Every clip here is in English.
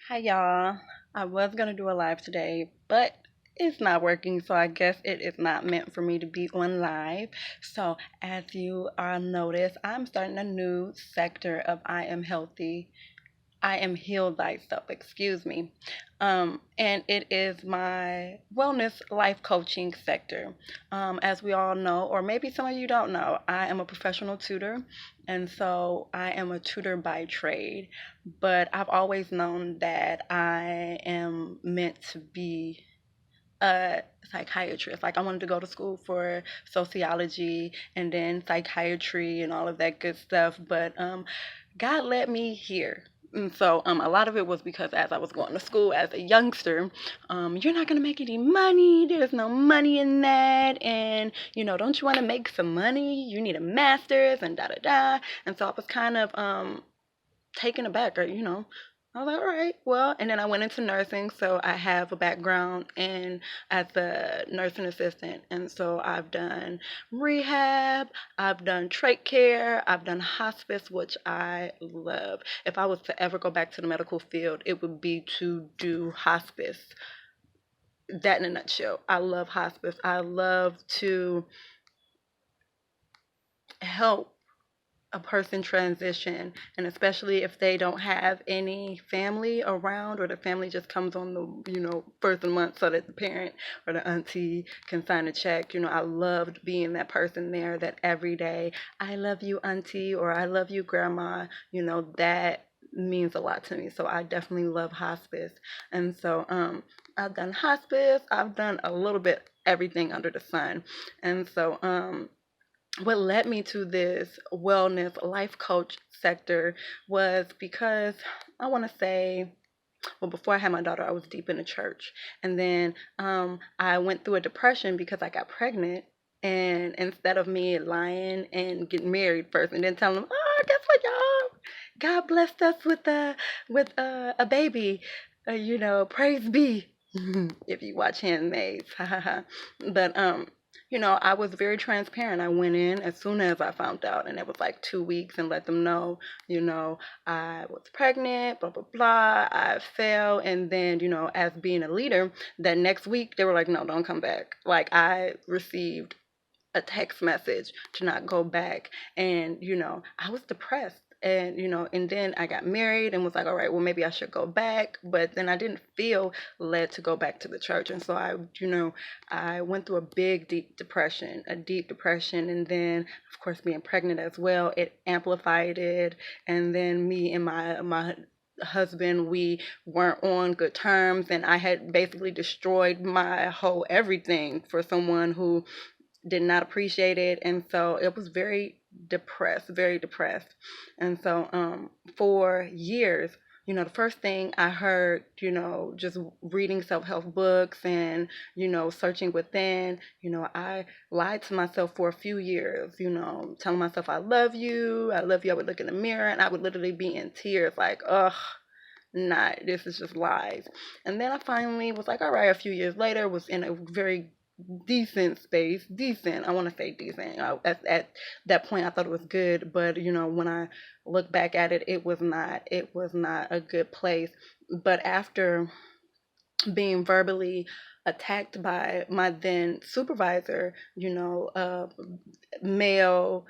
Hi y'all. I was gonna do a live today, but it's not working, so I guess it is not meant for me to be on live. So as you all notice, I'm starting a new sector of I am healed thyself, excuse me. And it is my wellness life coaching sector. As we all know, or maybe some of you don't know, I am a professional tutor, and so I am a tutor by trade. But I've always known that I am meant to be a psychiatrist. Like I wanted to go to school for sociology and then psychiatry and all of that good stuff, but God led me here. And so a lot of it was because as I was going to school as a youngster, you're not going to make any money. There's no money in that. And, don't you want to make some money? You need a master's and da da da. And so I was kind of taken aback, or I was like, all right, well, and then I went into nursing, so I have a background in as a nursing assistant, and so I've done rehab, I've done trach care, I've done hospice, which I love. If I was to ever go back to the medical field, it would be to do hospice. That in a nutshell. I love hospice. I love to help a person transition, and especially if they don't have any family around, or the family just comes on the first of the month so that the parent or the auntie can sign a check. I loved being that person there, that every day, I love you auntie, or I love you grandma. That means a lot to me, so I definitely love hospice. And so I've done hospice, I've done a little bit everything under the sun. And so what led me to this wellness life coach sector was because I want to say, well, before I had my daughter, I was deep in the church. And then I went through a depression because I got pregnant. And instead of me lying and getting married first and then telling them, oh, guess what, y'all? God blessed us with a baby. Praise be. If you watch Handmaids, but I was very transparent. I went in as soon as I found out, and it was like 2 weeks, and let them know, you know, I was pregnant, blah blah blah. I fell, and then as being a leader, that next week they were like, no, don't come back. Like I received a text message to not go back, and I was depressed. And and then I got married and was like, all right, well, maybe I should go back. But then I didn't feel led to go back to the church. And so I went through a deep depression. And then, of course, being pregnant as well, it amplified it. And then me and my husband, we weren't on good terms, and I had basically destroyed my whole everything for someone who did not appreciate it. And so it was very depressed. And so for years, the first thing I heard, just reading self-help books and searching within, I lied to myself for a few years, telling myself I love you, I love you. I would look in the mirror and I would literally be in tears, like, ugh, not, this is just lies. And then I finally was like, all right, a few years later, was in a very decent space. Decent, I want to say decent. At that point I thought it was good, but when I look back at it, it was not a good place. But after being verbally attacked by my then supervisor, male,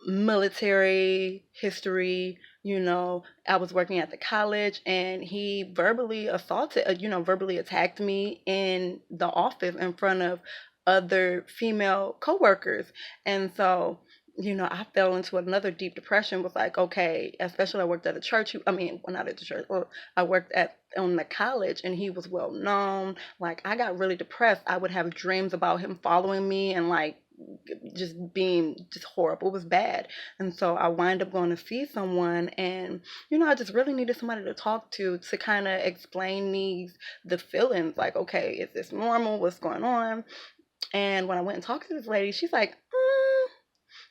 military history. I was working at the college, and he verbally attacked me in the office in front of other female coworkers. And so, I fell into another deep depression. Was like, okay, especially I worked at a church. I mean, well, not at the church. Well, I worked at on the college, and he was well known. Like, I got really depressed. I would have dreams about him following me and like just being just horrible. It was bad. And so I wind up going to see someone, and I just really needed somebody to talk to kind of explain the feelings, like, okay, is this normal, what's going on? And when I went and talked to this lady, she's like,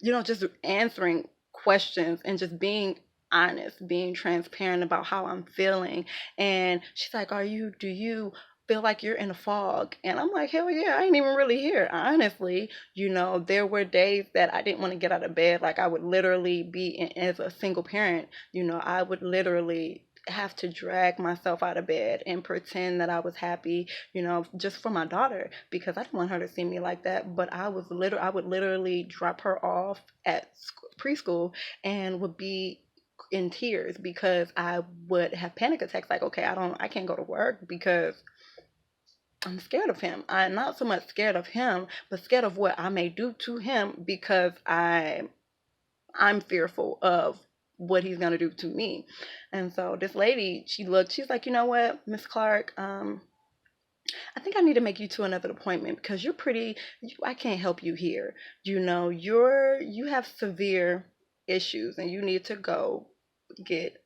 just answering questions and just being honest, being transparent about how I'm feeling. And she's like, do you feel like you're in a fog? And I'm like, hell yeah, I ain't even really here. Honestly, there were days that I didn't want to get out of bed. Like I would literally be as a single parent, I would literally have to drag myself out of bed and pretend that I was happy, just for my daughter, because I didn't want her to see me like that. But I would literally drop her off at preschool and would be in tears because I would have panic attacks. Like, okay, I can't go to work because I'm scared of him. I'm not so much scared of him, but scared of what I may do to him because I'm fearful of what he's gonna do to me. And so this lady, she's like, you know what, Miss Clark, I think I need to make you to another appointment because I can't help you here. You have severe issues and you need to go get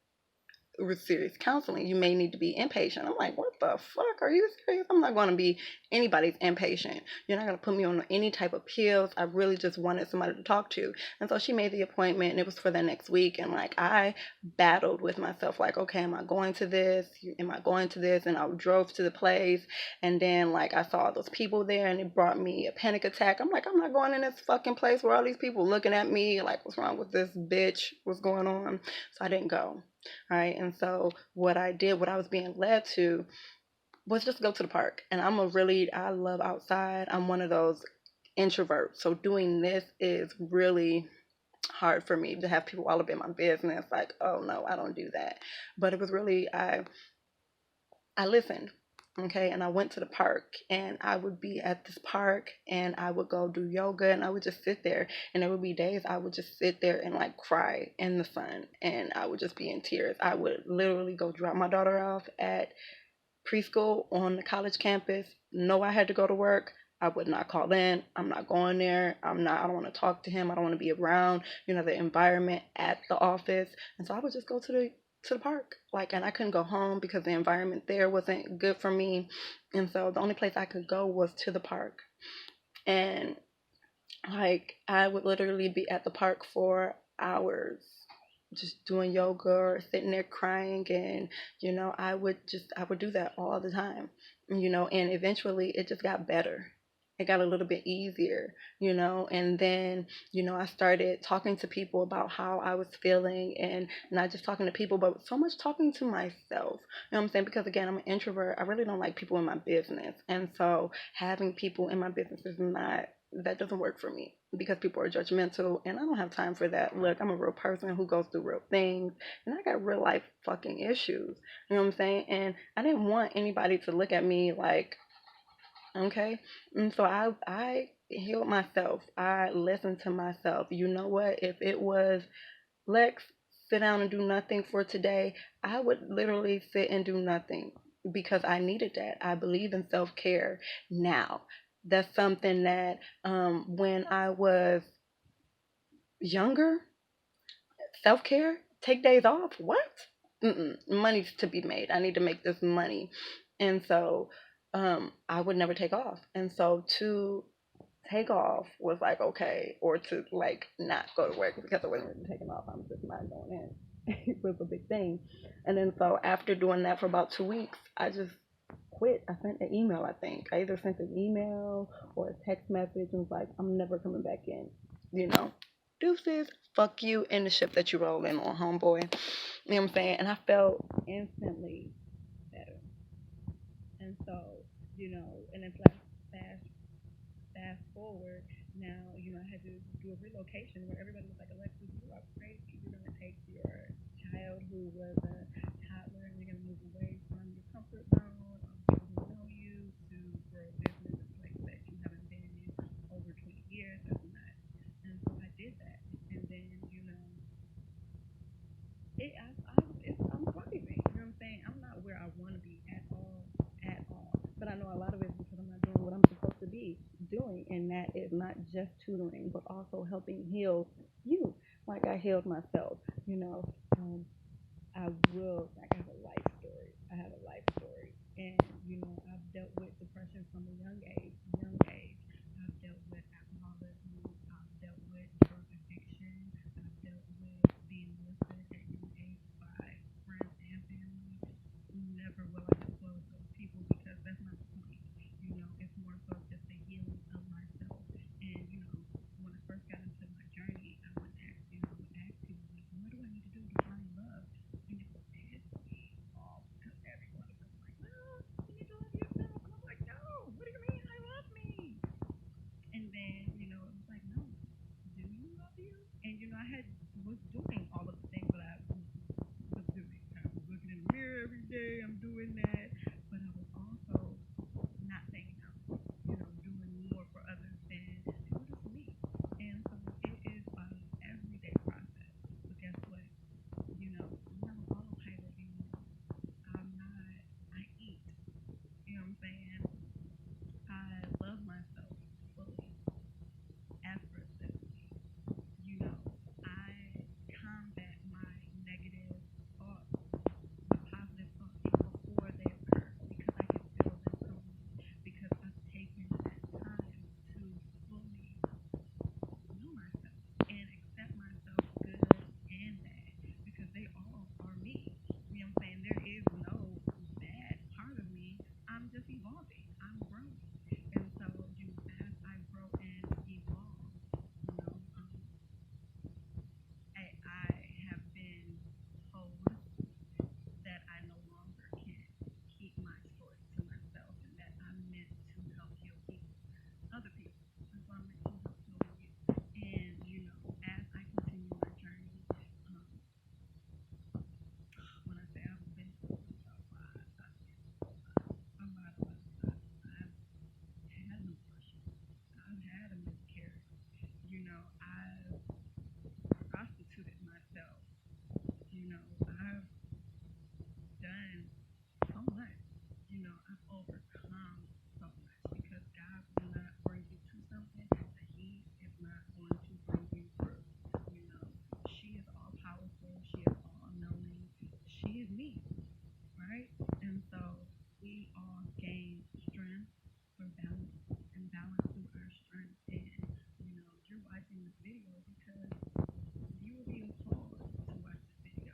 with serious counseling. You may need to be inpatient. I'm like, what the fuck? Are you serious? I'm not going to be anybody's inpatient. You're not going to put me on any type of pills. I really just wanted somebody to talk to. And so she made the appointment and it was for the next week. And like, I battled with myself, like, okay, am I going to this? Am I going to this? And I drove to the place. And then like, I saw those people there and it brought me a panic attack. I'm like, I'm not going in this fucking place where all these people looking at me like, what's wrong with this bitch? What's going on? So I didn't go. Right. And so what I did, what I was being led to was just go to the park. And I love outside. I'm one of those introverts. So doing this is really hard for me to have people all up in my business. Like, oh no, I don't do that. But it was really, I listened. Okay, and I went to the park and I would be at this park and I would go do yoga and I would just sit there, and there would be days I would just sit there and like cry in the sun and I would just be in tears. I would literally go drop my daughter off at preschool on the college campus. Know I had to go to work. I would not call in. I'm not going there. I don't want to talk to him. I don't want to be around, the environment at the office. And so I would just go to the park. Like, and I couldn't go home because the environment there wasn't good for me. And so the only place I could go was to the park. And like, I would literally be at the park for hours just doing yoga or sitting there crying, and I would do that all the time, and eventually it just got better. It got a little bit easier, and then I started talking to people about how I was feeling, and not just talking to people but so much talking to myself. You know what I'm saying? Because again, I'm an introvert. I really don't like people in my business, and so having people in my business is not that doesn't work for me because people are judgmental and I don't have time for that. Look, I'm a real person who goes through real things and I got real life fucking issues. You know what I'm saying? And I didn't want anybody to look at me like, okay. And so I healed myself. I listened to myself. You know what? If it was Lex, sit down and do nothing for today, I would literally sit and do nothing because I needed that. I believe in self care now. That's something that when I was younger, self care, take days off. What? Money's to be made. I need to make this money. And so I would never take off. And so to take off was like, okay, or to like not go to work because I wasn't really taking off. I'm just not going in. It was a big thing. And then so after doing that for about 2 weeks, I just quit. I sent an email, I think. I either sent an email or a text message and was like, I'm never coming back in. Deuces, fuck you in the ship that you roll in on, homeboy. You know what I'm saying? And I felt instantly better. And so, and it's like fast forward now, I had to do a relocation where everybody was like, Alexis, you are crazy. You're going to take your child who was a toddler and you're going to move away from your comfort zone, people who know you, to grow a business in a place that you haven't been in over 20 years. That's not. And so I did that. And then, I'm thriving. You know what I'm saying? I'm not where I want to be at all, But I know a lot of it is because I'm not doing what I'm supposed to be doing, and that is not just tutoring, but also helping heal you, like I healed myself. I will. Like, I have a life story. And I've dealt with depression from a young age. I've dealt with alcoholism. I've dealt with drug addiction. I've dealt with being molested at young age by friends and family. Never will I disclose those people because that's not the point. It's more so just the healing of myself. And when I first got into my journey, I would ask people, like, what do I need to do to find love? And it was this. doing that, but I was also not saying no, doing more for others than doing it for me. And so it is an everyday process. But guess what? I'm not on autopilot anymore. I'm not, I eat. You know what I'm saying? I love myself fully, effortlessly. I combat my negative thoughts with positive thoughts even before they occur because I can feel them coming because I've taken that time to fully know myself and accept myself good and bad because they all are me. You know what I'm saying? There is no bad part of me. I'm just evolving. I'm growing. And so, as I grow and evolve, you know, um, I have been told that I no longer can keep my story to myself and that I'm meant to help heal people, other people. That's why I'm meant to help heal you. And, as I continue my journey, um, when I say I've been through I've been through a lot of stuff. I've had an abortion. I've had a miscarriage. I've prostituted myself. I've done so much. I've overcome so much because God will not bring you to something that He is not going to bring you through. You know, she is all powerful. She is all knowing. She is me, right? And so we all gain strength through balance and balance through our strength. And, you're watching this video because you were being called to watch this video.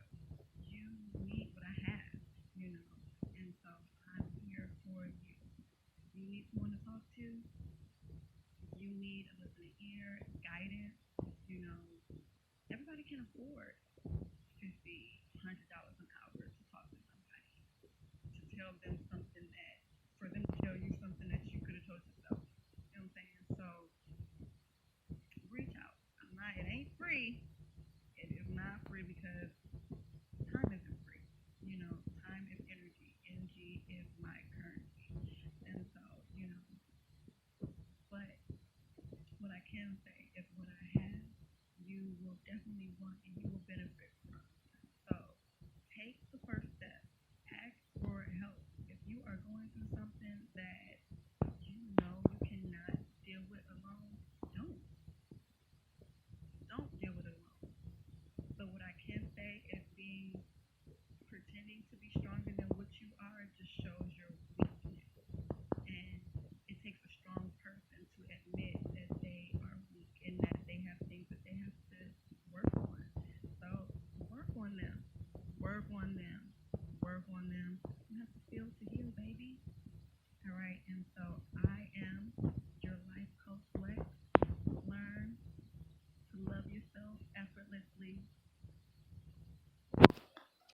You need what I have, and so I'm here for you. You need someone to talk to. You need a listening ear, guidance. You know, everybody can afford $50, $100 an hour to talk to somebody, to tell them something that, for them to tell you something that you could have told yourself. You know what I'm saying? So reach out. It ain't free. It is not free because time isn't free. Time is energy. Energy is my currency. And so, but what I can say is what I have, you will definitely want and you will benefit from. So take the first step. Ask for help. If you are going through something that